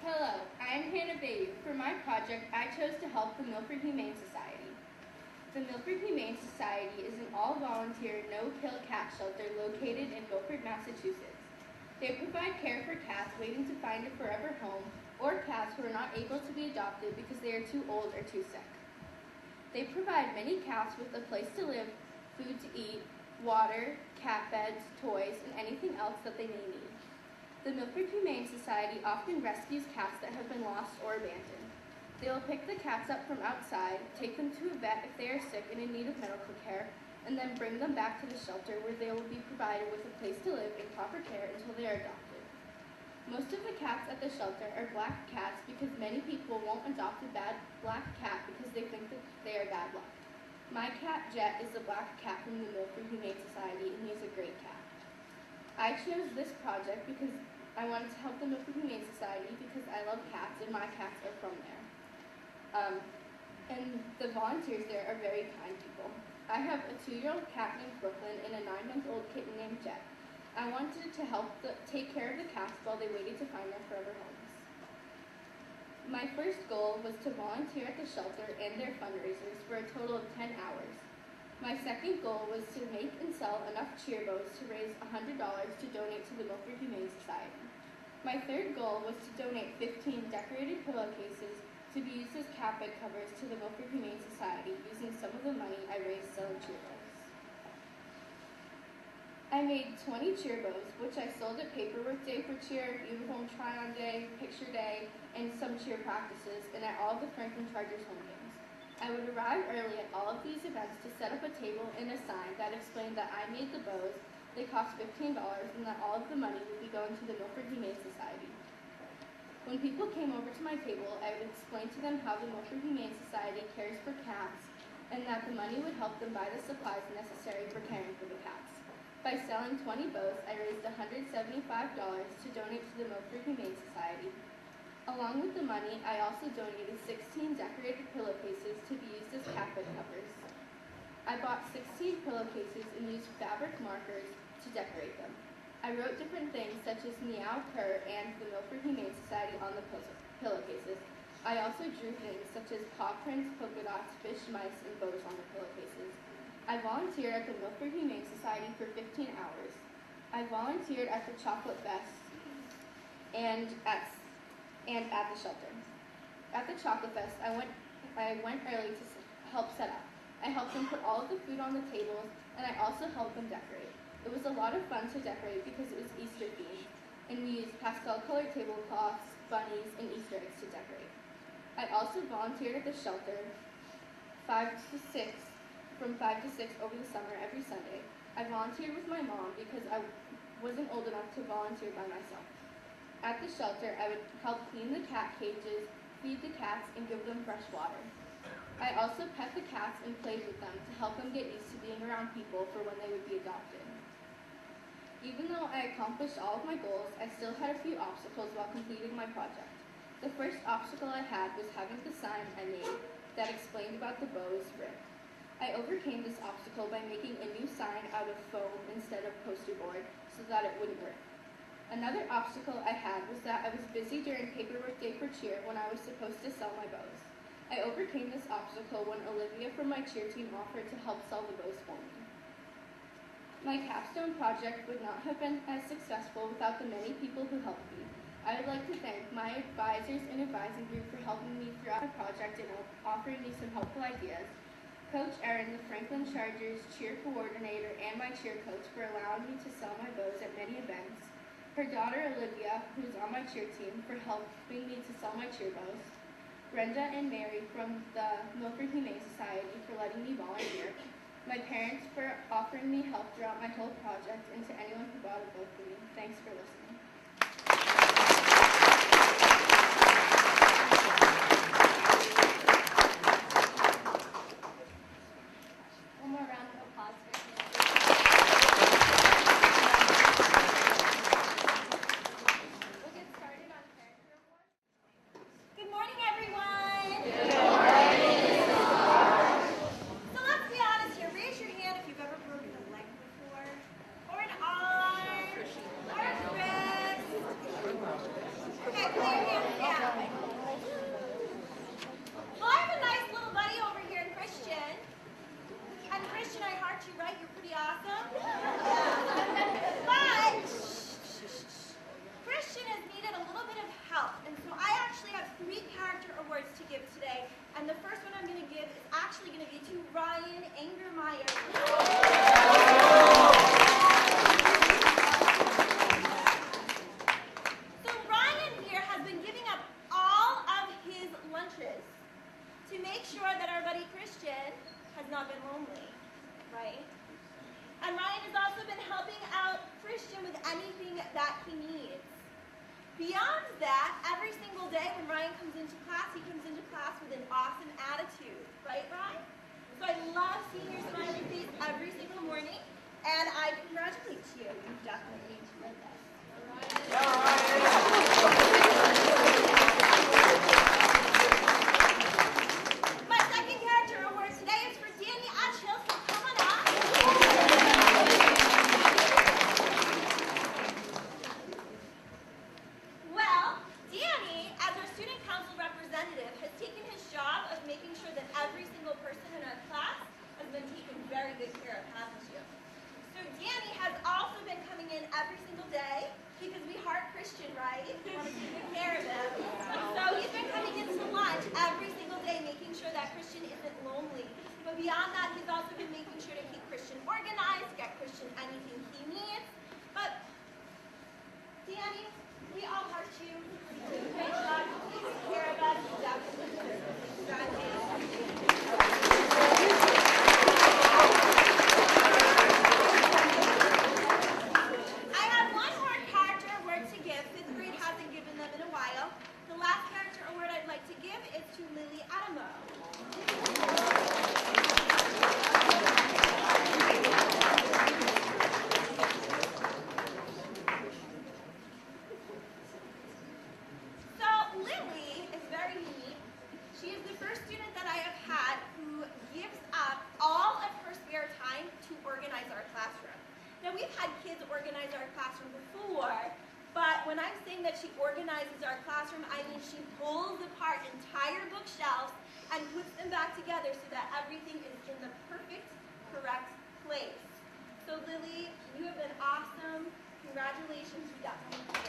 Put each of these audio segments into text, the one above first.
Hello, I am Hannah Babe. For my project, I chose to help the Milford Humane Society. The Milford Humane Society is an all-volunteer, no-kill cat shelter located in Milford, Massachusetts. They provide care for cats waiting to find a forever home or cats who are not able to be adopted because they are too old or too sick. They provide many cats with a place to live, food to eat, water, cat beds, toys, and anything else that they may need. The Milford Humane Society often rescues cats that have been lost or abandoned. They will pick the cats up from outside, take them to a vet if they are sick and in need of medical care, and then bring them back to the shelter where they will be provided with a place to live and proper care until they are adopted. Most of the cats at the shelter are black cats because many people won't adopt a bad black cat because they think that they are bad luck. My cat, Jet, is a black cat from the Milford Humane Society, and he's a great cat. I chose this project because I wanted to help the Milford Humane Society because I love cats and my cats are from there. And the volunteers there are very kind people. I have a 2-year-old cat named Brooklyn and a 9-month-old kitten named Jet. I wanted to help take care of the cats while they waited to find their forever homes. My first goal was to volunteer at the shelter and their fundraisers for a total of 10 hours. My second goal was to make and sell enough cheer bows to raise $100 to donate to the Milford Humane Society. My third goal was to donate 15 decorated pillowcases to be used as cat bed covers to the Milford Humane Society using some of the money I raised selling cheer bows. I made 20 cheer bows, which I sold at Paperwork Day for cheer, uniform try-on day, picture day, and some cheer practices, and at all the Franklin Chargers home games. I would arrive early at all of these events to set up a table and a sign that explained that I made the bows, they cost $15, and that all of the money would be going to the Milford Humane Society. When people came over to my table, I would explain to them how the Milford Humane Society cares for cats and that the money would help them buy the supplies necessary for caring for the cats. By selling 20 bows, I raised $175 to donate to the Milford Humane Society. Along with the money, I also donated 16 decorated pillowcases to be used as cat bed covers. I bought 16 pillowcases and used fabric markers to decorate them. I wrote different things such as meow, purr, and the Milford Humane Society on the pillowcases. I also drew things such as paw prints, polka dots, fish, mice, and bows on the pillowcases. I volunteered at the Milford Humane Society for 15 hours. I volunteered at the Chocolate Fest and at the shelter. At the Chocolate Fest, I went early to help set up. I helped them put all of the food on the tables, and I also helped them decorate. It was a lot of fun to decorate because it was Easter themed, and we used pastel-colored tablecloths, bunnies, and Easter eggs to decorate. I also volunteered at the shelter from 5 to 6 over the summer every Sunday. I volunteered with my mom because I wasn't old enough to volunteer by myself. At the shelter, I would help clean the cat cages, feed the cats, and give them fresh water. I also pet the cats and played with them to help them get used to being around people for when they would be adopted. Even though I accomplished all of my goals, I still had a few obstacles while completing my project. The first obstacle I had was having the sign I made that explained about the bows ripped. I overcame this obstacle by making a new sign out of foam instead of poster board so that it wouldn't rip. Another obstacle I had was that I was busy during Paperwork Day for cheer when I was supposed to sell my bows. I overcame this obstacle when Olivia from my cheer team offered to help sell the bows for me. My capstone project would not have been as successful without the many people who helped me. I would like to thank my advisors and advising group for helping me throughout the project and offering me some helpful ideas, Coach Erin, the Franklin Chargers cheer coordinator, and my cheer coach for allowing me to sell my bows at many events, her daughter Olivia, who is on my cheer team, for helping me to sell my cheer bows, Brenda and Mary from the Milford Humane Society for letting me volunteer, my parents for offering me help throughout my whole project, and to anyone who bought a bow for me. Thanks for listening. One more round of applause for him. We'll get started on character awards. Good morning, everyone. Good morning. So let's be honest here. Raise your hand if you've ever broken a leg before, or an arm, or a wrist. Okay, put your hands And the first one I'm going to give is actually going to be to Ryan Angermeyer. So Ryan here has been giving up all of his lunches to make sure that our buddy Christian has not been lonely, right? And Ryan has also been helping out Christian with anything that he needs. Beyond that, every single day when Ryan comes into class, he comes into class with an awesome attitude. Right, Ryan? So I love seeing your smiling face every single morning, and I congratulate you. You definitely need to win this. My second character award today is for Danny Atchill, so come on up. Well, Danny, as our student council representative, has taken his job of making sure that every single person in our class has been taken very good care of, hasn't you? So Danny has also been coming in every single day because we heart Christian, right? We want to take good care of him. So he's been coming into lunch every single day, making sure that Christian isn't lonely. But beyond that, he's also been making sure to keep Christian organized, get Christian anything he needs. But Danny, we all heart you. You do a great job. You take care of us. You definitely deserve it. Congratulations. I have one more character award to give. Fifth grade hasn't given them in a while. The last character award I'd like to give is to Lily Adamo. So Lily is very unique. She is the first student that I have had who gives up all of her spare time to organize our classroom. Now we've had kids organize our classroom before, but when I'm saying that she organizes our classroom, I mean she pulls apart entire bookshelves and puts them back together so that everything is in the perfect, correct place. So Lily, you have been awesome. Congratulations, you definitely did.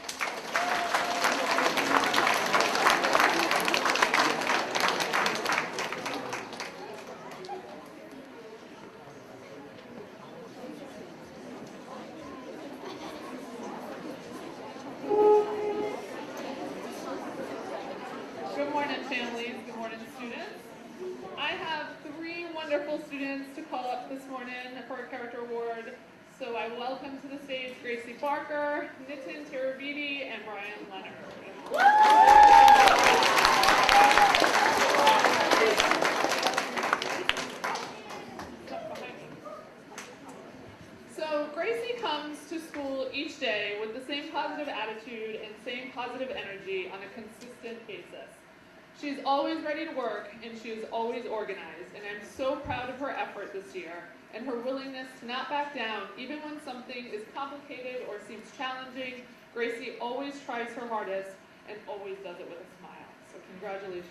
Good morning, families. Good morning, students. I have 3 wonderful students to call up this morning for a character award. So I welcome to the stage Gracie Barker, Nitin Tiravidi, and Brian Leonard. So Gracie comes to school each day with the same positive attitude and same positive energy on a consistent basis. She's always ready to work, and she is always organized, and I'm so proud of her effort this year and her willingness to not back down even when something is complicated or seems challenging. Gracie always tries her hardest and always does it with a smile. So congratulations.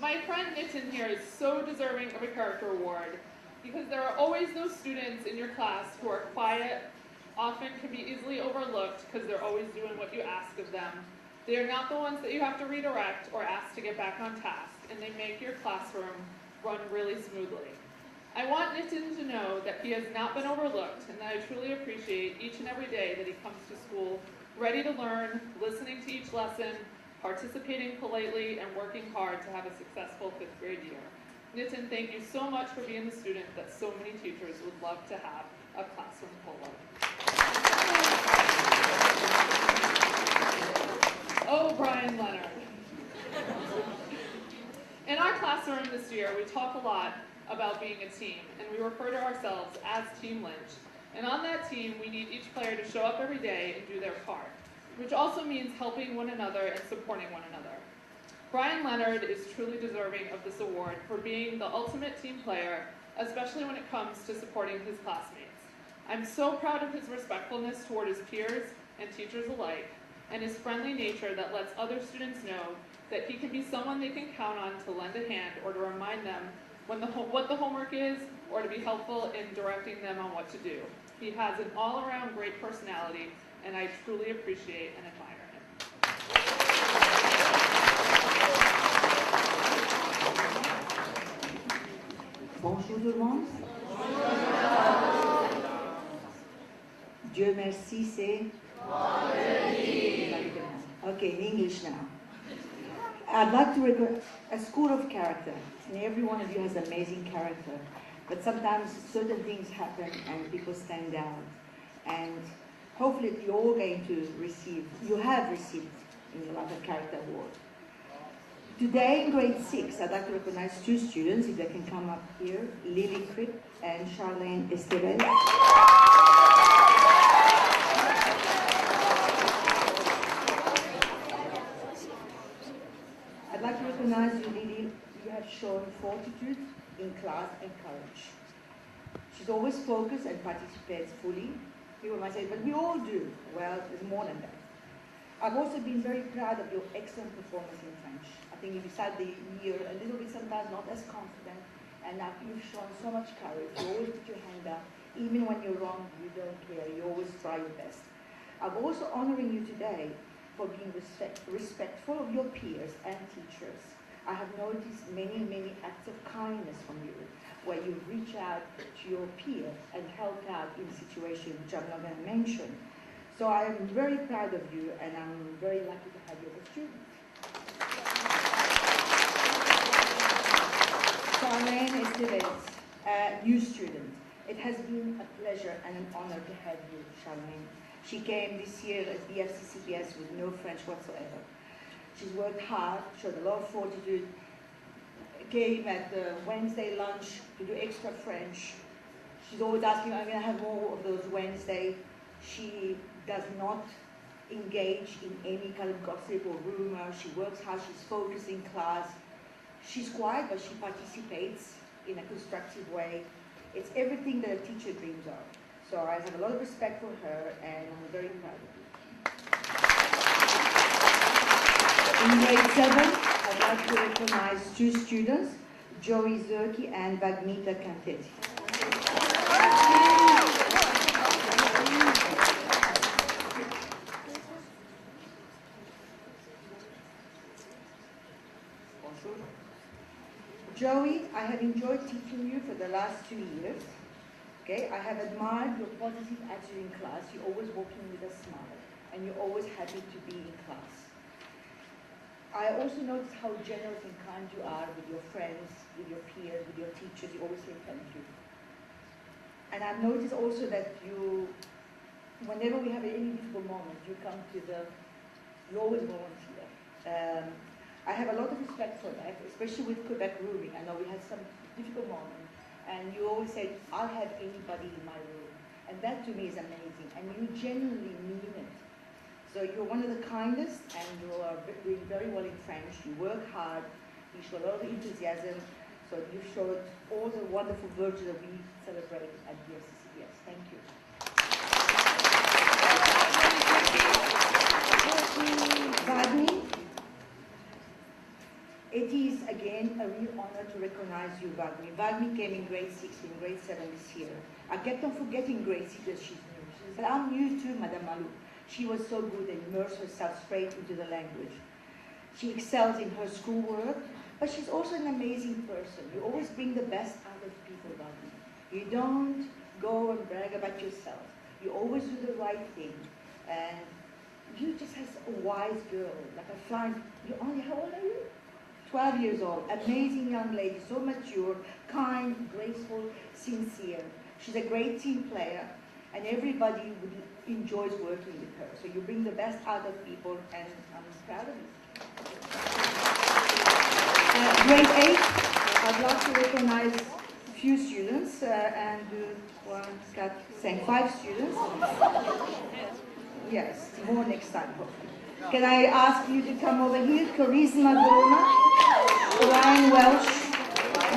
My friend Nitin here is so deserving of a character award because there are always those students in your class who are quiet, often can be easily overlooked because they're always doing what you ask of them. They are not the ones that you have to redirect or ask to get back on task, and they make your classroom run really smoothly. I want Nitin to know that he has not been overlooked and that I truly appreciate each and every day that he comes to school ready to learn, listening to each lesson, participating politely, and working hard to have a successful 5th grade year. Nitin, thank you so much for being the student that so many teachers would love to have a classroom full of. Oh, Brian Leonard. In our classroom this year, we talk a lot about being a team, and we refer to ourselves as Team Lynch. And on that team, we need each player to show up every day and do their part, which also means helping one another and supporting one another. Brian Leonard is truly deserving of this award for being the ultimate team player, especially when it comes to supporting his classmates. I'm so proud of his respectfulness toward his peers and teachers alike, and his friendly nature that lets other students know that he can be someone they can count on to lend a hand or to remind them what the homework is, or to be helpful in directing them on what to do. He has an all-around great personality, and I truly appreciate and admire him. Bonjour tout le monde. Dieu merci, c'est okay, in English now. I'd like to recommend a school of character. And every one of you has amazing character. But sometimes certain things happen and people stand out. And hopefully you're all going to receive, you have received in your life a character award. Today in grade 6, I'd like to recognize 2 students, if they can come up here, Lily Cripp and Charlene Estevez. I'd like to recognize you, Lily. You have shown fortitude in class and courage. She's always focused and participates fully. People might say, but we all do. Well, there's more than that. I've also been very proud of your excellent performance in French. I think you started the year a little bit sometimes not as confident, and now you've shown so much courage. You always put your hand up. Even when you're wrong, you don't care. You always try your best. I'm also honoring you today for being respectful of your peers and teachers. I have noticed many, many acts of kindness from you, where you reach out to your peer and help out in situations which I'm not going to mention. So I am very proud of you, and I'm very lucky to have you as a student. Charlene Estevez, new student. It has been a pleasure and an honor to have you, Charlene. She came this year at BFCCPS with no French whatsoever. She's worked hard, showed a lot of fortitude, came at the Wednesday lunch to do extra French. She's always asking, I'm going to have more of those Wednesday. She does not engage in any kind of gossip or rumor. She works hard, she's focused in class. She's quiet, but she participates in a constructive way. It's everything that a teacher dreams of. So I have a lot of respect for her, and I'm very proud of you. In grade 7, I'd like to recognize 2 students, Joey Zerki and Bagnita Cantetti. Joey, I have enjoyed teaching you for the last 2 years. Okay, I have admired your positive attitude in class. You're always walking with a smile, and you're always happy to be in class. I also notice how generous and kind you are with your friends, with your peers, with your teachers. You always say thank you. And I've noticed also that you, whenever we have any difficult moment, you come to you always volunteer. I have a lot of respect for that, especially with Quebec rooming. I know we had some difficult moments, and you always say, I'll have anybody in my room. And that to me is amazing, and you genuinely mean it. So you're one of the kindest, and you are doing very well in French. You work hard, you show a lot of enthusiasm, so you showed all the wonderful virtues that we celebrate at BFCCPS. Thank you. Vagni, it is again a real honor to recognize you, Vagni. Vagni came in grade 6, in grade 7 this year. I kept on forgetting grade 6 that she's new. She said, I'm new too, Madame Malou. She was so good and immersed herself straight into the language. She excels in her schoolwork, but she's also an amazing person. You always bring the best out of people, Vagni. You don't go and brag about yourself. You always do the right thing. And you just have a wise girl, like a fine, how old are you? 12 years old, amazing young lady, so mature, kind, graceful, sincere. She's a great team player, and everybody enjoys working with her. So you bring the best out of people, and I'm proud of you. Grade 8, I'd like to recognize a few students, and do 5 students. Yes, more next time, hopefully. Can I ask you to come over here? Charisma Goma, Ryan Welsh,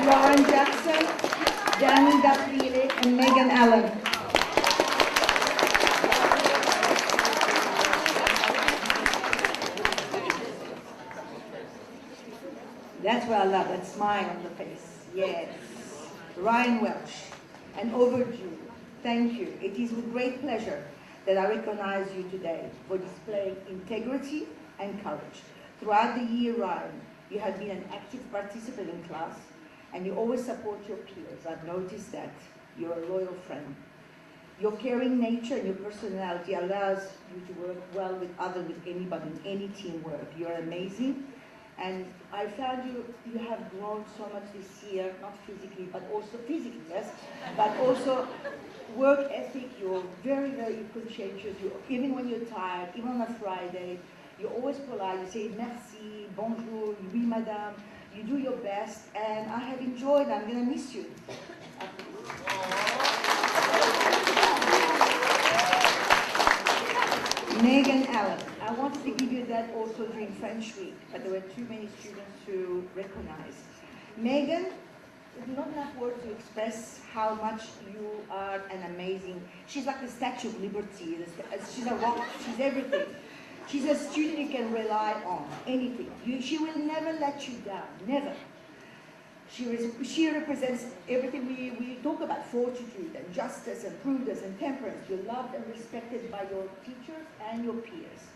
Lauren Jackson, Danny Daprile, and Megan Allen. That's what I love, that smile on the face. Yes. Ryan Welsh, and overdue. Thank you. It is with great pleasure that I recognize you today for displaying integrity and courage. Throughout the year, Ryan, you have been an active participant in class, and you always support your peers. I've noticed that. You're a loyal friend. Your caring nature and your personality allows you to work well with others, with anybody, in any teamwork. You're amazing. And I found you have grown so much this year, not physically, but also physically, yes, but also work ethic. You're very, very conscientious. Even when you're tired, even on a Friday, you're always polite. You say merci, bonjour, oui, madame. You do your best, and I have enjoyed. I'm going to miss you. Megan Allen. I wanted to give you that also during French week, but there were too many students to recognize. Megan, there's not enough words to express how much you are an amazing. She's like the Statue of Liberty. She's a rock. She's everything. She's a student you can rely on. Anything. She will never let you down. Never. She represents everything we talk about, fortitude and justice and prudence and temperance. You're loved and respected by your teachers and your peers.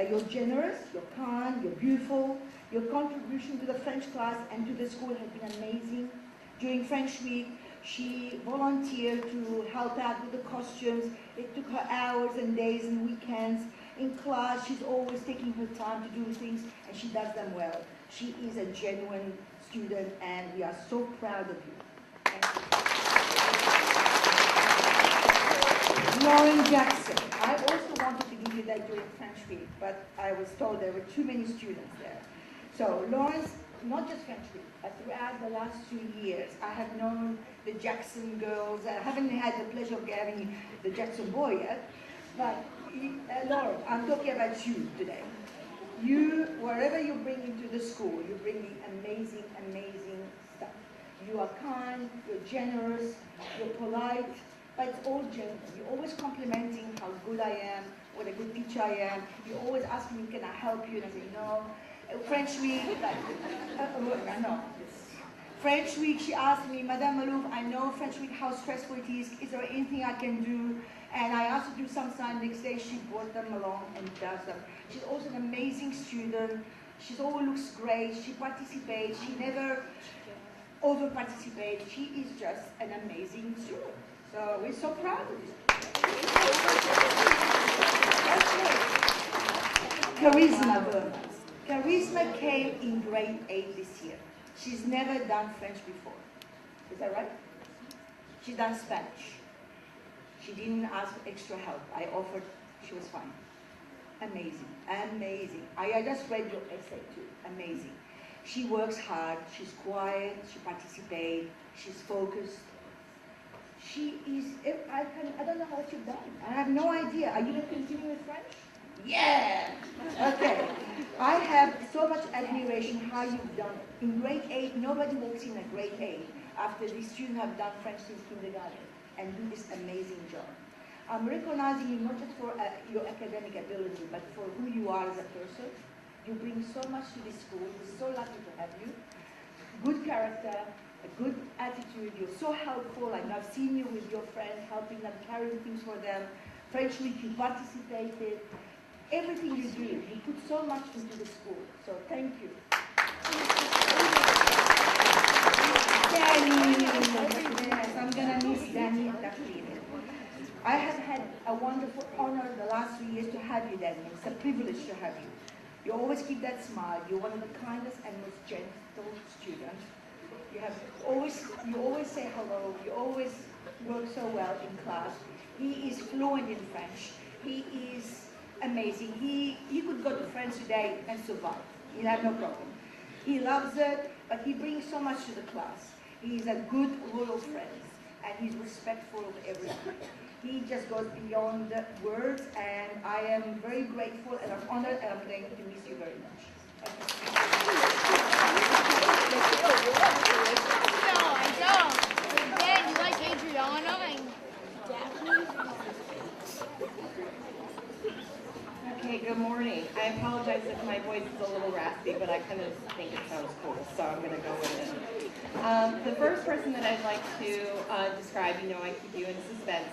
You're generous, you're kind, you're beautiful. Your contribution to the French class and to the school has been amazing. During French week, she volunteered to help out with the costumes. It took her hours and days and weekends. In class, she's always taking her time to do things, and she does them well. She is a genuine student, and we are so proud of you. Thank you. Lauren Jackson. I also wanted to give you that during French week, but I was told there were too many students there. So Lawrence, not just French week, but throughout the last 2 years, I have known the Jackson girls. I haven't had the pleasure of having the Jackson boy yet, but Lauren, I'm talking about you today. You, wherever you bring into the school, you bring me amazing, amazing stuff. You are kind, you're generous, you're polite, but it's all genuine. You're always complimenting how good I am, what a good teacher I am. You always ask me, can I help you? And I say, no. French week, no. French week, she asked me, Madame Malouf, I know French week how stressful it is. Is there anything I can do? And I asked her to do some sign. Next day, she brought them along and does them. She's also an amazing student. She always looks great. She participates. She never over-participates. She is just an amazing student. So we're so proud of you. Charisma Burma. Charisma came in grade 8 this year. She's never done French before. Is that right? She's done Spanish. She didn't ask for extra help. I offered, she was fine. Amazing, amazing. I just read your essay too, amazing. She works hard, she's quiet, she participates, she's focused. She is, I don't know what you've done. I have no idea. Are you going to continue with French? Yeah! Okay. I have so much admiration how you've done it. In grade 8, nobody walks in at grade 8 after these students have done French since kindergarten and do this amazing job. I'm recognizing you not just for your academic ability, but for who you are as a person. You bring so much to this school. We're so lucky to have you. Good character, a good attitude. You're so helpful. And I've seen you with your friends, helping them, carrying things for them. French week, you participated. Everything you do, you put so much into the school. So thank you. Danny, yes, I'm gonna miss Danny. I have had a wonderful honor the last 3 years to have you, Danny. It's a privilege to have you. You always keep that smile. You're one of the kindest and most gentle students. You always say hello. You always work so well in class. He is fluent in French. He is amazing. He could go to France today and survive. He'll have no problem. He loves it, but he brings so much to the class. He's a good, loyal friend, and he's respectful of everyone. He just goes beyond the words, and I am very grateful, and I'm honored, and I'm going to miss you very much. No, I don't. Dan, you like Adriana and Daphne? Okay, good morning. I apologize if my voice is a little raspy, but I kind of think it sounds cool, so I'm going to go with it. The first person that I'd like to describe, I keep you in suspense.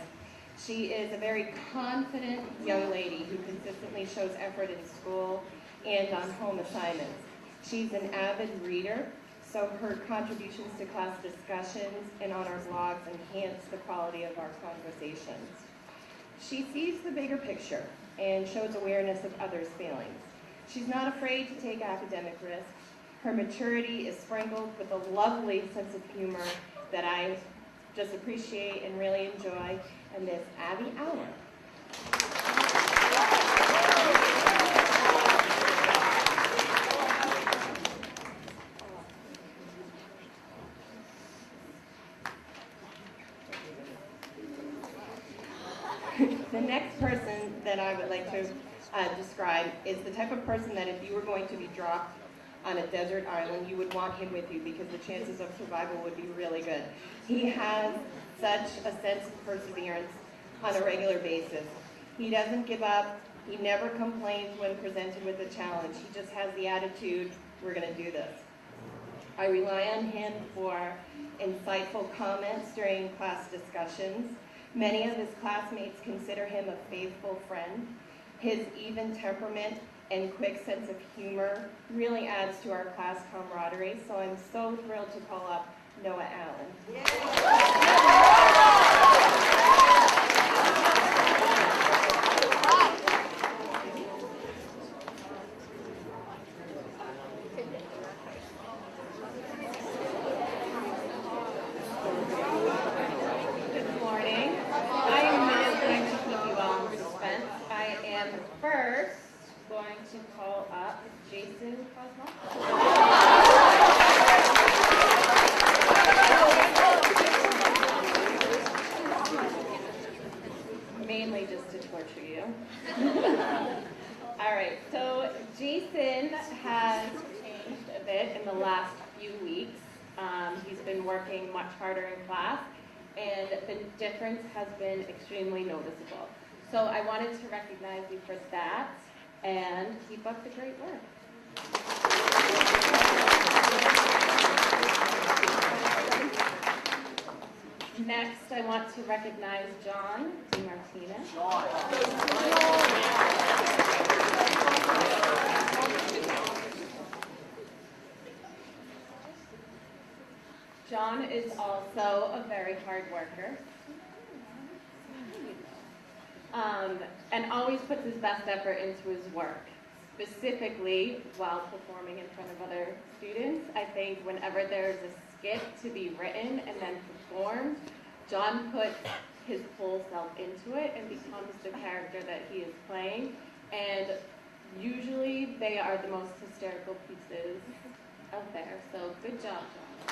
She is a very confident young lady who consistently shows effort in school and on home assignments. She's an avid reader, so her contributions to class discussions and on our blogs enhance the quality of our conversations. She sees the bigger picture and shows awareness of others' feelings. She's not afraid to take academic risks. Her maturity is sprinkled with a lovely sense of humor that I just appreciate and really enjoy, and Miss Abby Allen. The next person that I would like to describe is the type of person that if you were going to be dropped on a desert island, you would want him with you because the chances of survival would be really good. He has such a sense of perseverance on a regular basis. He doesn't give up. He never complains when presented with a challenge. He just has the attitude, we're going to do this. I rely on him for insightful comments during class discussions. Many of his classmates consider him a faithful friend. His even temperament and quick sense of humor really adds to our class camaraderie, so I'm so thrilled to call up Noah Allen. Good morning. I am going to keep you all in suspense. I am first going to call up Jason Cosmo. Mainly just to torture you. All right, so Jason has changed a bit in the last few weeks. He's been working much harder in class, and the difference has been extremely noticeable. So I wanted to recognize you for that and keep up the great work. Next, I want to recognize John DiMartinez. John is also a very hard worker. And always puts his best effort into his work, specifically while performing in front of other students. I think whenever there's a skit to be written and then performed, John puts his whole self into it and becomes the character that he is playing. And usually they are the most hysterical pieces out there. So good job, John.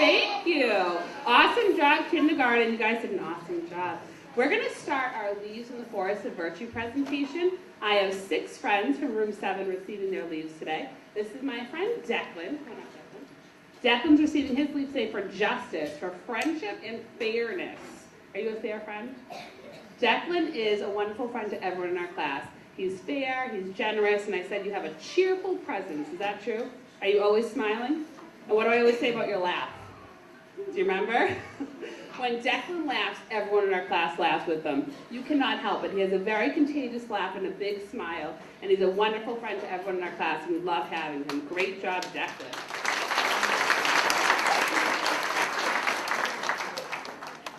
Thank you. Awesome job, kindergarten. You guys did an awesome job. We're going to start our Leaves in the Forest of Virtue presentation. I have 6 friends from room 7 receiving their leaves today. This is my friend Declan. Declan's receiving his leave today for justice, for friendship and fairness. Are you a fair friend? Declan is a wonderful friend to everyone in our class. He's fair, he's generous, and I said you have a cheerful presence. Is that true? Are you always smiling? And what do I always say about your laugh? Do you remember? When Declan laughs, everyone in our class laughs with him. You cannot help it. He has a very contagious laugh and a big smile, and he's a wonderful friend to everyone in our class, and we love having him. Great job, Declan.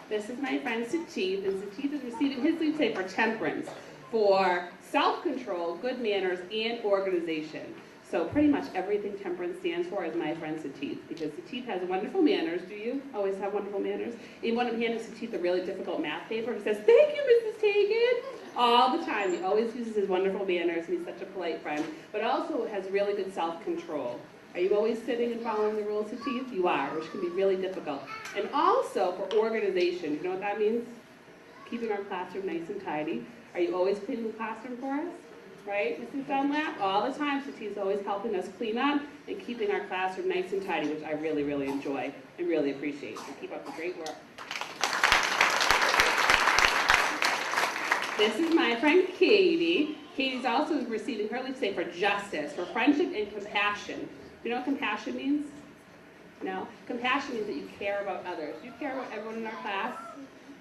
This is my friend Satif, and Satif is receiving his leave today for temperance, for self-control, good manners, and organization. So pretty much everything temperance stands for is my friend Satif, because Satif has wonderful manners. Do you always have wonderful manners? He wanted to hand Satif a really difficult math paper. He says, "Thank you, Mrs. Tagan," all the time. He always uses his wonderful manners, and he's such a polite friend, but also has really good self-control. Are you always sitting and following the rules, Satif? You are, which can be really difficult. And also for organization. You know what that means? Keeping our classroom nice and tidy. Are you always cleaning the classroom for us? Right, Mrs. Dunlap? All the time, Satif's always helping us clean up and keeping our classroom nice and tidy, which I really, really enjoy and really appreciate. So keep up the great work. This is my friend Katie. Katie's also receiving her leave today for justice, for friendship and compassion. You know what compassion means? No? Compassion means that you care about others. You care about everyone in our class.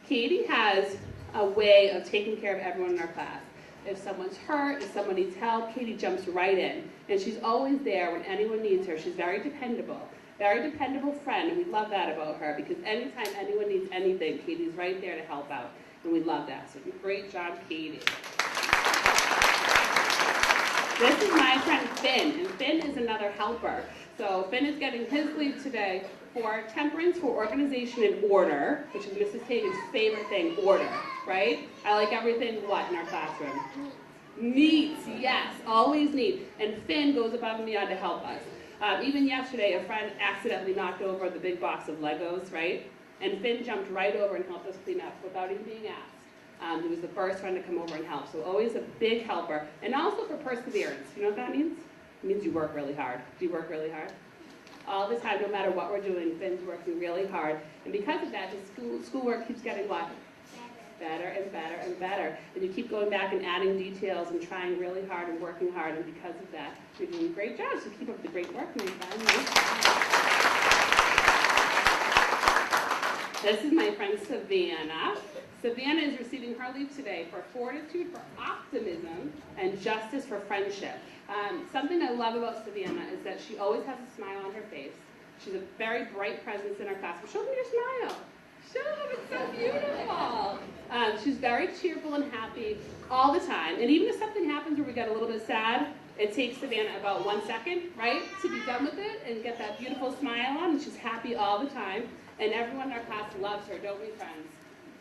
Katie has a way of taking care of everyone in our class. If someone's hurt, if someone needs help, Katie jumps right in. And she's always there when anyone needs her. She's very dependable friend, and we love that about her, because anytime anyone needs anything, Katie's right there to help out. And we love that. So great job, Katie. This is my friend Finn, and Finn is another helper. So Finn is getting his leave today for temperance, for organization and order, which is Mrs. Tagan's favorite thing, order, right? I like everything, what, in our classroom? Neat, yes, always neat. And Finn goes above and beyond to help us. Even yesterday, a friend accidentally knocked over the big box of Legos, right? And Finn jumped right over and helped us clean up without even being asked. He was the first friend to come over and help, so always a big helper. And also for perseverance. You know what that means? It means you work really hard. Do you work really hard? All the time, no matter what we're doing, Finn's working really hard. And because of that, his schoolwork keeps getting what? Better and better and better. And you keep going back and adding details and trying really hard and working hard. And because of that, you're doing a great job. So keep up the great work, my friend. This is my friend Savannah. Savannah is receiving her leave today for fortitude, for optimism, and justice for friendship. Something I love about Savannah is that she always has a smile on her face. She's a very bright presence in our class. Show me your smile. Show them, it's so beautiful. She's very cheerful and happy all the time. And even if something happens where we get a little bit sad, it takes Savannah about 1 second, right, to be done with it and get that beautiful smile on. And she's happy all the time. And everyone in our class loves her, don't we, friends?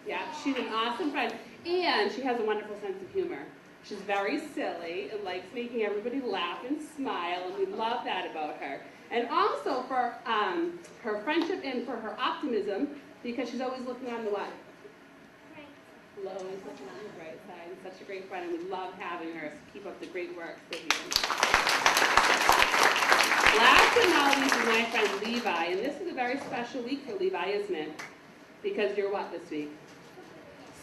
Yeah, she's an awesome friend. And she has a wonderful sense of humor. She's very silly and likes making everybody laugh and smile, and we love that about her. And also for her friendship and for her optimism, because she's always looking on the what? Always looking on the bright side. Such a great friend, and we love having her. So keep up the great work, Vivian. Last but not least is my friend Levi, and this is a very special week for Levi, isn't it? Because you're what this week?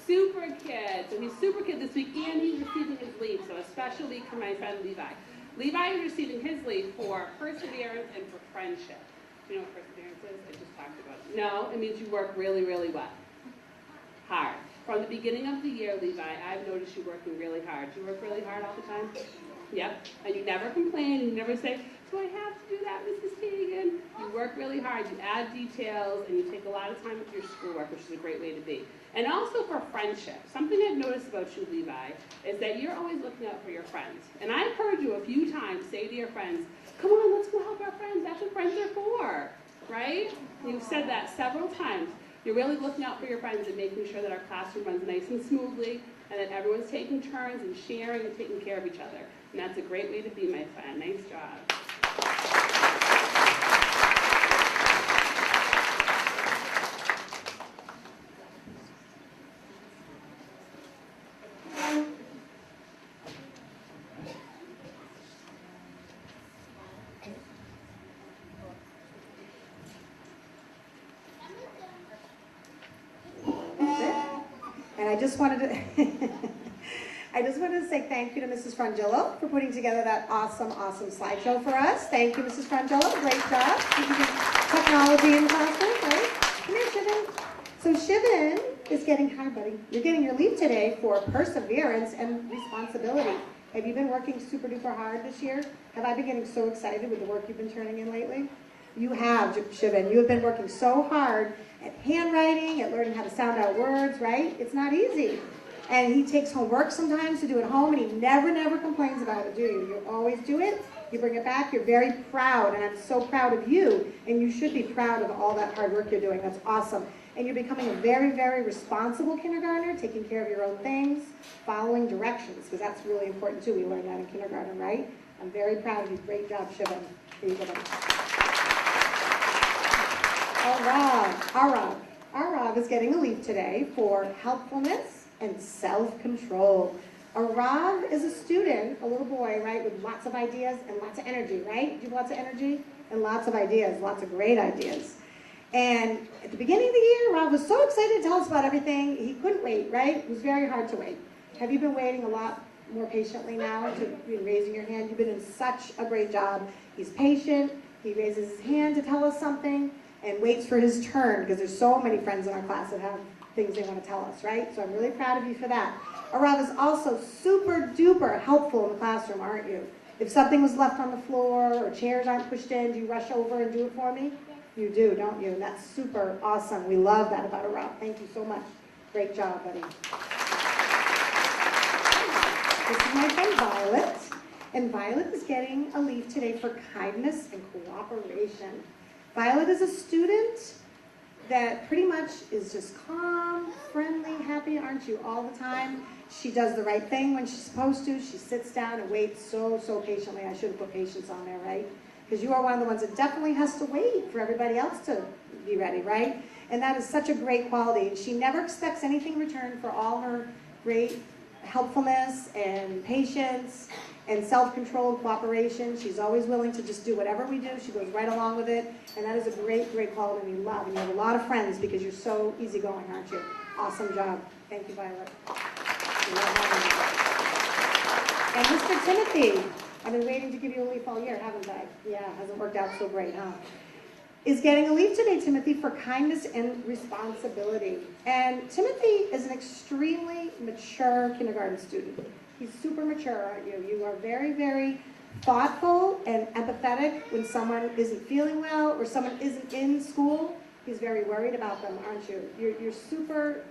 Super kid. So he's super kid this week, and he's receiving his leave. So a special week for my friend Levi. Levi is receiving his leave for perseverance and for friendship. Do you know what perseverance is? I just talked about it. No, it means you work really, really well. Hard. From the beginning of the year, Levi, I've noticed you working really hard. Do you work really hard all the time? Yep. And you never complain, and you never say, "Do I have to do that, Mrs. Tagan?" You work really hard, you add details, and you take a lot of time with your schoolwork, which is a great way to be. And also for friendship. Something I've noticed about you, Levi, is that you're always looking out for your friends. And I've heard you a few times say to your friends, "Come on, let's go help our friends. That's what friends are for." Right? You've said that several times. You're really looking out for your friends and making sure that our classroom runs nice and smoothly, and that everyone's taking turns and sharing and taking care of each other. And that's a great way to be, my friend. Nice job. And I just wanted to, I just wanted to say thank you to Mrs. Frangillo for putting together that awesome, awesome slideshow for us. Thank you, Mrs. Frangillo. Great job. Technology in the classroom, right? Come here, Shivan. So Shivan is getting, hi buddy, you're getting your leave today for perseverance and responsibility. Have you been working super duper hard this year? Have I been getting so excited with the work you've been turning in lately? You have, Shivan. You have been working so hard at handwriting, at learning how to sound out words, right? It's not easy. And he takes homework sometimes to do at home, and he never, never complains about it, do you? You always do it. You bring it back. You're very proud, and I'm so proud of you. And you should be proud of all that hard work you're doing. That's awesome. And you're becoming a very, very responsible kindergartner, taking care of your own things, following directions, because that's really important too. We learn that in kindergarten, right? I'm very proud of you. Great job, Shivan. Here you go. Arav is getting a leave today for helpfulness and self-control. Arav is a student, a little boy, right, with lots of ideas and lots of energy, right? Do you have lots of energy? And lots of ideas, lots of great ideas. And at the beginning of the year, Arav was so excited to tell us about everything. He couldn't wait, right? It was very hard to wait. Have you been waiting a lot more patiently now to raising your hand? You've been doing such a great job. He's patient. He raises his hand to tell us something and waits for his turn, because there's so many friends in our class that have things they want to tell us, right? So I'm really proud of you for that. Arav is also super duper helpful in the classroom, aren't you? If something was left on the floor or chairs aren't pushed in, do you rush over and do it for me? You do, don't you? And that's super awesome. We love that about Arav. Thank you so much. Great job, buddy. This is my friend Violet. And Violet is getting a leave today for kindness and cooperation. Violet is a student that pretty much is just calm, friendly, happy, aren't you, all the time. She does the right thing when she's supposed to. She sits down and waits so patiently. I should have put patience on there, right? Because you are one of the ones that definitely has to wait for everybody else to be ready, right? And that is such a great quality. And she never expects anything in return for all her great helpfulness and patience and self-control and cooperation. She's always willing to just do whatever we do. She goes right along with it. And that is a great, great quality we love. And you have a lot of friends because you're so easygoing, aren't you? Awesome job. Thank you, Violet. And Mr. Timothy, I've been waiting to give you a leaf all year, haven't I? Yeah, hasn't worked out so great, huh? Is getting a leave today, Timothy, for kindness and responsibility. And Timothy is an extremely mature kindergarten student. He's super mature, aren't you? You are very, very thoughtful and empathetic when someone isn't feeling well or someone isn't in school. He's very worried about them, aren't you? You're super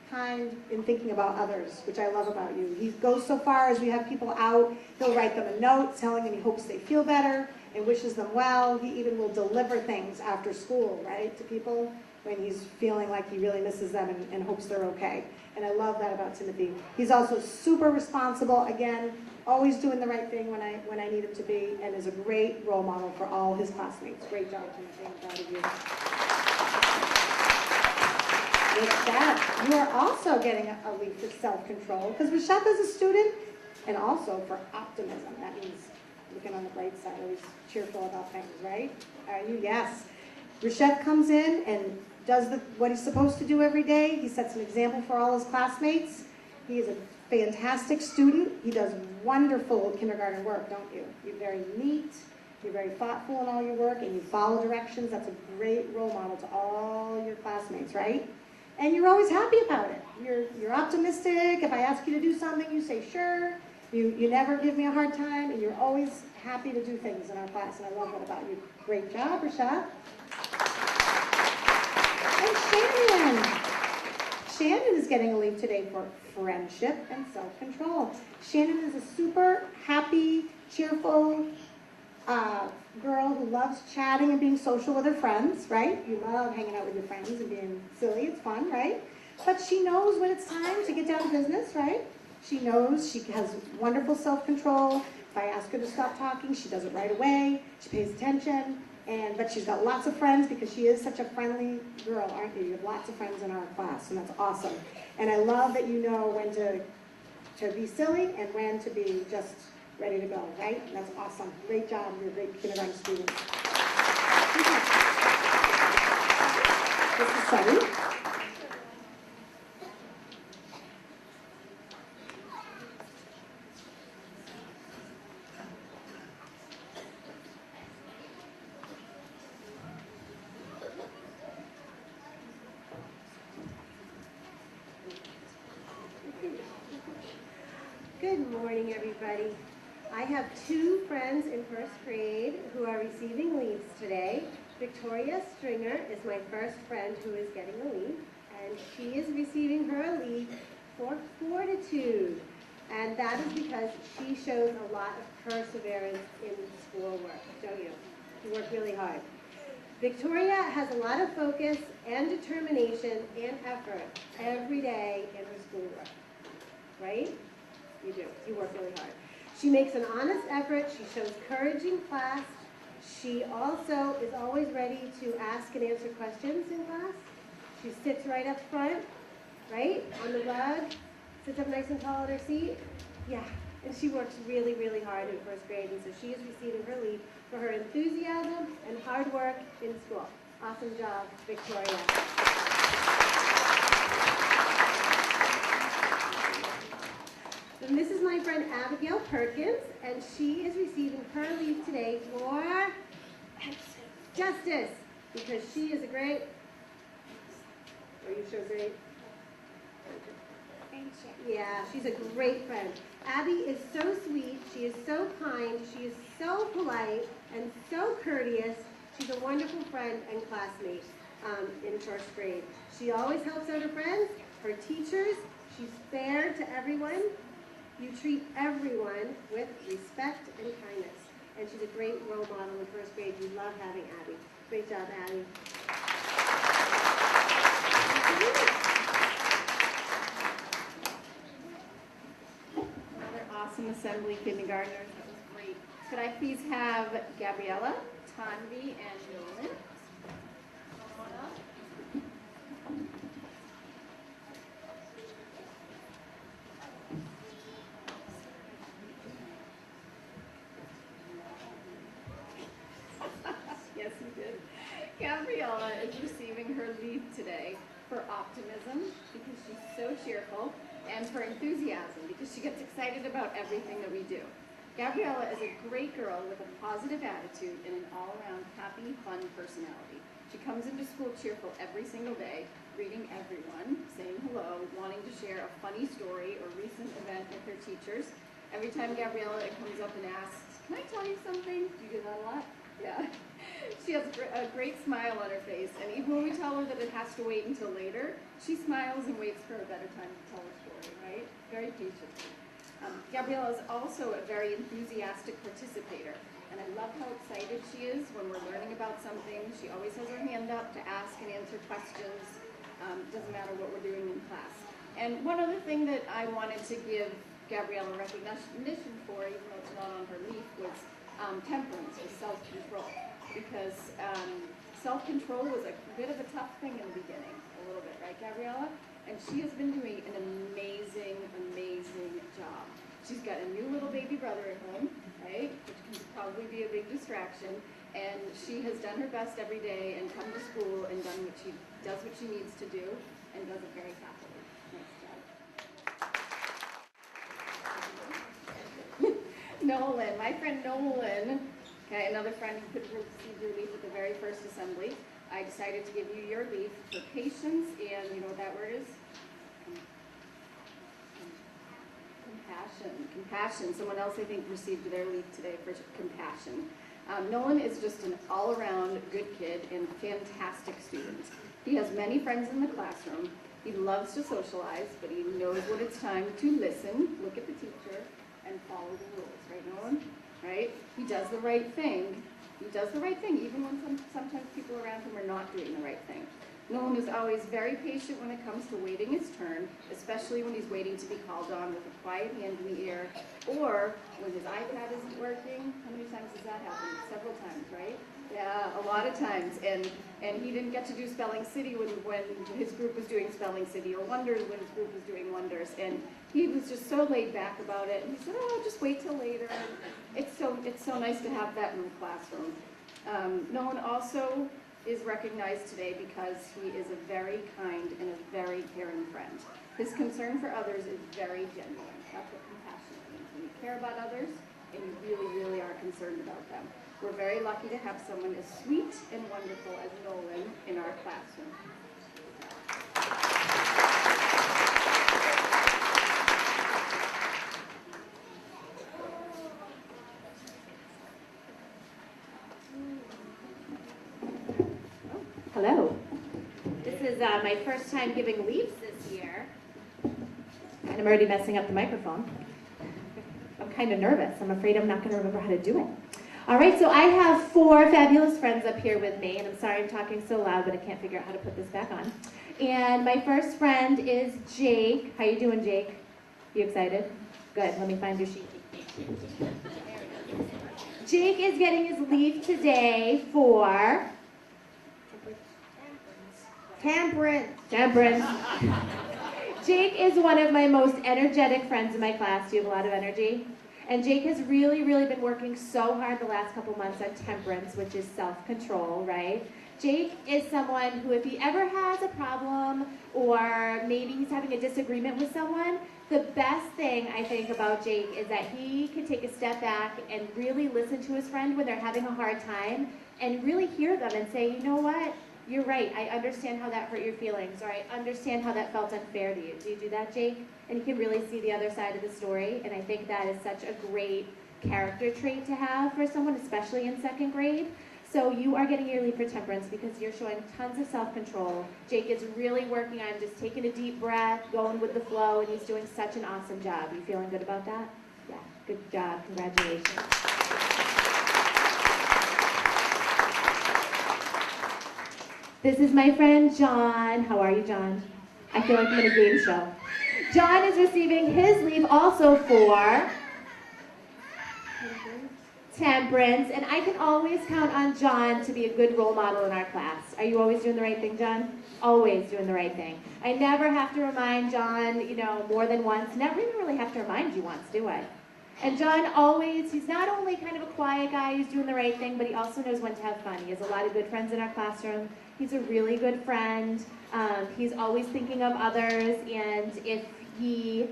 kind in thinking about others, which I love about you. He goes so far as we have people out, he'll write them a note telling them he hopes they feel better and wishes them well. He even will deliver things after school, right, to people when he's feeling like he really misses them and hopes they're okay. And I love that about Timothy. He's also super responsible, again, always doing the right thing when I need him to be, and is a great role model for all his classmates. Great job, Timothy. I'm proud of you. With that, you are also getting a leave for self-control, because Rasheth is a student, and also for optimism. That means looking on the bright side, always cheerful about things, right? Are you? Yes. Rasheth comes in and does what he's supposed to do every day. He sets an example for all his classmates. He is a fantastic student. He does wonderful kindergarten work, don't you? You're very neat. You're very thoughtful in all your work, and you follow directions. That's a great role model to all your classmates, right? And you're always happy about it. You're optimistic. If I ask you to do something, you say sure. You never give me a hard time, and you're always happy to do things in our class, and I love that about you. Great job, Rashad. And Shannon is getting a leave today for friendship and self-control. Shannon is a super happy, cheerful girl who loves chatting and being social with her friends, right? You love hanging out with your friends and being silly. It's fun, right? But she knows when it's time to get down to business, right? She knows. She has wonderful self-control. If I ask her to stop talking, she does it right away. She pays attention. But she's got lots of friends because she is such a friendly girl, aren't you? You have lots of friends in our class, and that's awesome. And I love that you know when to be silly and when to be just ready to go, right? And that's awesome. Great job. You're a great kindergarten student. This is Sunny. morning, everybody. I have two friends in first grade who are receiving leaves today. Victoria Stringer is my first friend who is getting a leave, and she is receiving her leave for fortitude. And that is because she shows a lot of perseverance in schoolwork, don't you? You work really hard. Victoria has a lot of focus and determination and effort every day in her schoolwork, right? You do. You work really hard. She makes an honest effort. She shows courage in class. She also is always ready to ask and answer questions in class. She sits right up front, right, on the rug, sits up nice and tall in her seat. Yeah, and she works really, really hard in first grade, and so she is receiving her leave for her enthusiasm and hard work in school. Awesome job, Victoria. And this is my friend Abigail Perkins, and she is receiving her leave today for justice, because she is a great, are you sure great? Yeah, she's a great friend. Abby is so sweet, she is so kind, she is so polite, and so courteous. She's a wonderful friend and classmate in first grade. She always helps out her friends, her teachers. She's fair to everyone. You treat everyone with respect and kindness. And she's a great role model in first grade. We love having Abby. Great job, Abby. Another awesome Assembly kindergartners. That was great. Could I please have Gabriella, Tanvi, and Nolan? Come on up. Yes, you did. Gabriella is receiving her leave today for optimism, because she's so cheerful, and for enthusiasm, because she gets excited about everything that we do. Gabriella is a great girl with a positive attitude and an all-around happy, fun personality. She comes into school cheerful every single day, greeting everyone, saying hello, wanting to share a funny story or recent event with her teachers. Every time Gabriella comes up and asks, "Can I tell you something?" Do you do that a lot? Yeah. She has a great smile on her face, and even when we tell her that it has to wait until later, she smiles and waits for a better time to tell her story, right? Very patiently. Gabriella is also a very enthusiastic participator, and I love how excited she is when we're learning about something. She always has her hand up to ask and answer questions. Doesn't matter what we're doing in class. And one other thing that I wanted to give Gabriella recognition for, even though it's not on her leaf, was temperance, or self-control. Because self-control was a bit of a tough thing in the beginning, a little bit, right, Gabriella? And she has been doing an amazing, amazing job. She's got a new little baby brother at home, right, which can probably be a big distraction. And she has done her best every day and come to school and does what she needs to do, and does it very happily. Nice job. Nolan, my friend Nolan, okay, another friend who could receive your leave at the very first assembly. I decided to give you your leave for patience, and you know what that word is? Compassion. Compassion. Someone else, I think, received their leave today for compassion. Nolan is just an all-around good kid and fantastic student. He has many friends in the classroom. He loves to socialize, but he knows when it's time to listen, look at the teacher, and follow the rules. Right, Nolan? Right? He does the right thing. He does the right thing, even when sometimes people around him are not doing the right thing. Nolan is always very patient when it comes to waiting his turn, especially when he's waiting to be called on with a quiet hand in the ear, or when his iPad isn't working. How many times does that happen? Several times, right? Yeah, a lot of times. And he didn't get to do Spelling City when his group was doing Spelling City, or Wonders when his group was doing Wonders. And he was just so laid back about it. And he said, "Oh, just wait till later." And it's so nice to have that in the classroom. Nolan also is recognized today because he is a very kind and a very caring friend. His concern for others is very genuine. That's what compassion means. When you care about others and you really, really are concerned about them. We're very lucky to have someone as sweet and wonderful as Nolan in our classroom. Hello. This is my first time giving leaves this year, and I'm already messing up the microphone. I'm kind of nervous. I'm afraid I'm not going to remember how to do it. All right, so I have 4 fabulous friends up here with me, and I'm sorry I'm talking so loud, but I can't figure out how to put this back on. And my first friend is Jake. How you doing, Jake? You excited? Good. Let me find your sheet. Jake is getting his leave today for temperance. Jake is one of my most energetic friends in my class. Do you have a lot of energy? And Jake has really, really been working so hard the last couple months on temperance, which is self-control, right? Jake is someone who, if he ever has a problem or maybe he's having a disagreement with someone, the best thing I think about Jake is that he can take a step back and really listen to his friend when they're having a hard time and really hear them and say, you know what? You're right. I understand how that hurt your feelings, or I understand how that felt unfair to you. Do you do that, Jake? And you can really see the other side of the story, and I think that is such a great character trait to have for someone, especially in 2nd grade. So you are getting your leave for temperance because you're showing tons of self-control. Jake is really working on just taking a deep breath, going with the flow, and he's doing such an awesome job. You feeling good about that? Yeah, good job. Congratulations. This is my friend John. How are you, John? I feel like I'm in a game show. John is receiving his leave also for temperance, and I can always count on John to be a good role model in our class. Are you always doing the right thing, John? Always doing the right thing. I never have to remind John, more than once. Never even really have to remind you once, do I? And John always, he's not only kind of a quiet guy who's doing the right thing, but he also knows when to have fun. He has a lot of good friends in our classroom. He's a really good friend. He's always thinking of others, and if he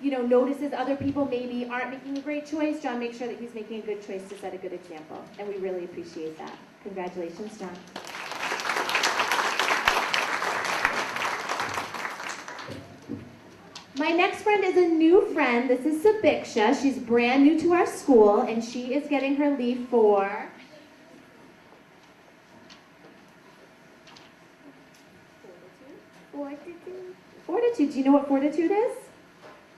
notices other people maybe aren't making a great choice, John makes sure that he's making a good choice to set a good example, and we really appreciate that. Congratulations, John. My next friend is a new friend. This is Sabiksha. She's brand new to our school, and she is getting her leave for fortitude. Do you know what fortitude is?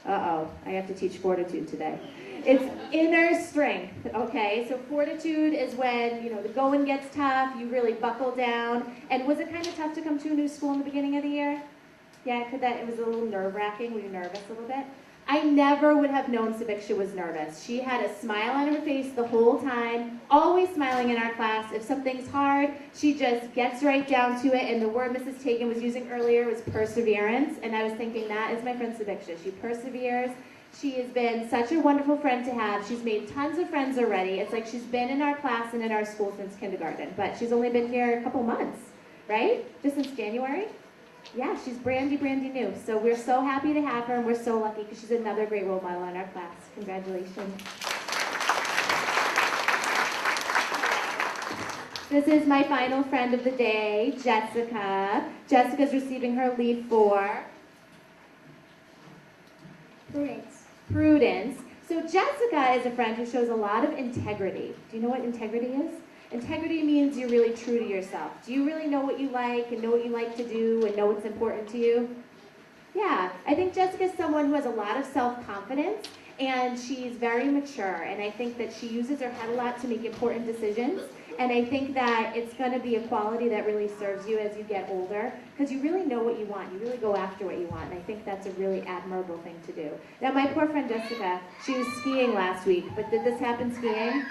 Uh-oh, I have to teach fortitude today. It's inner strength, okay? So fortitude is when, the going gets tough, you really buckle down. And was it kind of tough to come to a new school in the beginning of the year? Yeah, it was a little nerve-wracking. Were you nervous a little bit? I never would have known Sabiksha was nervous. She had a smile on her face the whole time, always smiling in our class. If something's hard, she just gets right down to it, and the word Mrs. Tagan was using earlier was perseverance, and I was thinking that is my friend Sabiksha. She perseveres. She has been such a wonderful friend to have. She's made tons of friends already. It's like she's been in our class and in our school since kindergarten, but she's only been here a couple months, right? Just since January? Yeah, she's brandy new. So we're so happy to have her, and we're so lucky because she's another great role model in our class. Congratulations. This is my final friend of the day, Jessica. Jessica's receiving her leave for Prudence. So Jessica is a friend who shows a lot of integrity. Do you know what integrity is? Integrity means you're really true to yourself. Do you really know what you like and know what you like to do and know what's important to you? Yeah, I think Jessica's someone who has a lot of self-confidence, and she's very mature, and I think that she uses her head a lot to make important decisions, and I think that it's going to be a quality that really serves you as you get older, because you really know what you want. You really go after what you want, and I think that's a really admirable thing to do. Now, my poor friend Jessica, she was skiing last week, but did this happen skiing?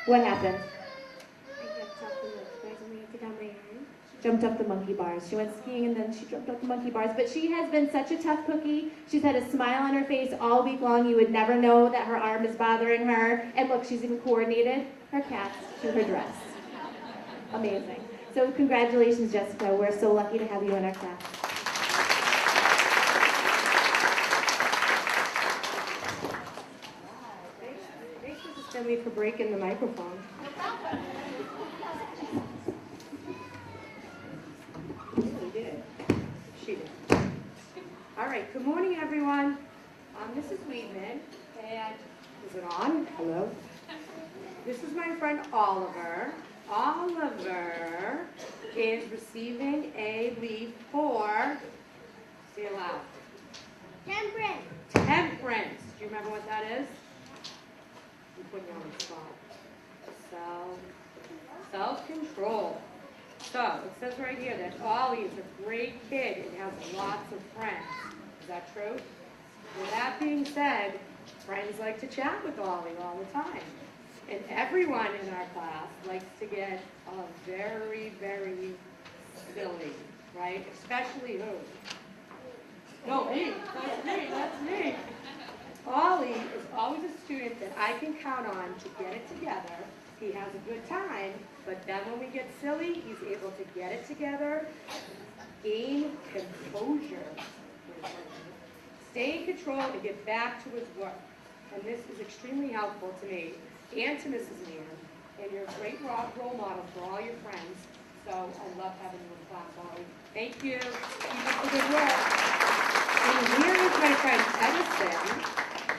What happened? Jumped up the monkey bars. She went skiing and then she jumped up the monkey bars. But she has been such a tough cookie. She's had a smile on her face all week long. You would never know that her arm is bothering her. And look, she's even coordinated her cats to her dress. Amazing. So congratulations, Jessica. We're so lucky to have you in our class. Thanks, Mrs. Finley, for breaking the microphone. She did. All right, good morning, everyone. I'm Mrs. Weedman, and is it on? Hello. This is my friend Oliver, Oliver is receiving a leave for, say it loud, Temperance. temperance. Do you remember what that is? I'm putting you on the spot. Self-control. So it says right here that Ollie is a great kid and has lots of friends. Is that true? With that being said, friends like to chat with Ollie all the time. And everyone in our class likes to get very, very silly, right? Especially who? No, me. That's me. Ollie is always a student that I can count on to get it together. He has a good time, but then when we get silly, he's able to get it together, gain composure, stay in control, and get back to his work. And this is extremely helpful to me and to Mrs. Mann, and you're a great role model for all your friends. So I love having you in class, Ollie. Thank you. Keep up the good work. And here is my friend Edison.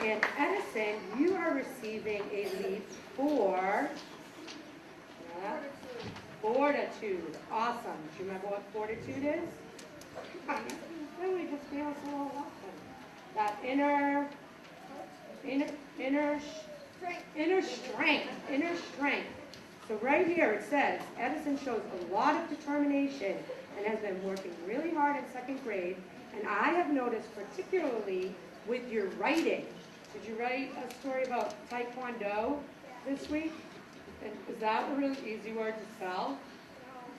And Edison, you are receiving a leave for fortitude. Awesome. Do you remember what fortitude is? Really just feels a little awesome. That inner strength. So right here it says, Edison shows a lot of determination and has been working really hard in second grade. And I have noticed particularly with your writing. Did you write a story about Taekwondo this week? And is that a really easy word to spell?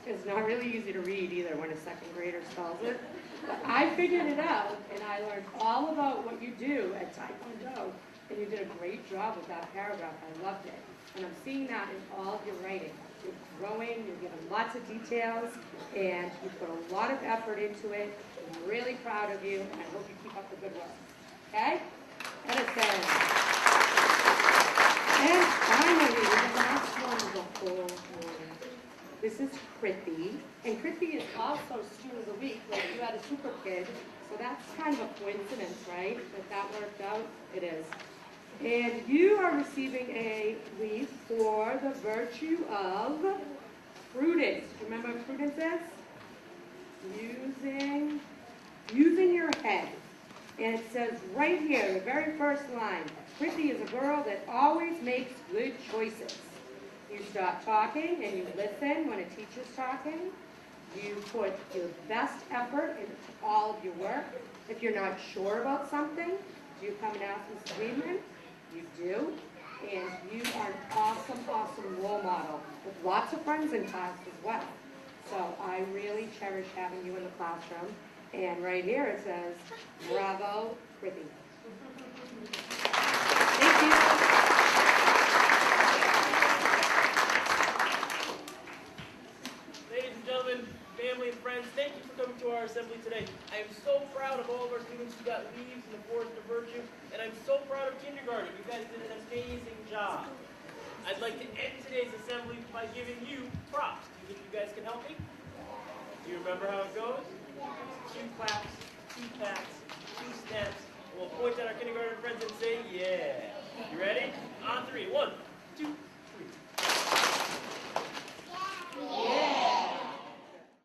It's not really easy to read either when a second grader spells it. But I figured it out, and I learned all about what you do at Taekwondo. And you did a great job with that paragraph. I loved it. And I'm seeing that in all of your writing. You're growing, you're giving lots of details, and you put a lot of effort into it. I'm really proud of you, and I hope you keep up the good work. Okay? Edison. And finally, the last one of the whole morning. This is Krithi. And Krithi is also Student of the Week. Like you had a super kid, so that's kind of a coincidence, right? That worked out? It is. And you are receiving a leave for the virtue of prudence. Do you remember what prudence is? Using your head. And it says right here, the very first line, Krithi is a girl that always makes good choices. You stop talking and you listen when a teacher's talking. You put your best effort into all of your work. If you're not sure about something, do you come and ask Mrs. Weidman? You do. And you are an awesome, awesome role model with lots of friends in class as well. So I really cherish having you in the classroom. And right here it says, bravo, Krithi. Thank you. Ladies and gentlemen, family and friends, thank you for coming to our assembly today. I am so proud of all of our students who got leaves in the Forest of Virtue, and I'm so proud of kindergarten. You guys did an amazing job. I'd like to end today's assembly by giving you props. Do you think you guys can help me? Do you remember how it goes? 2 claps, 2 pats, 2 snaps. We'll point at our kindergarten friends and say, yeah. You ready? On 3. 1,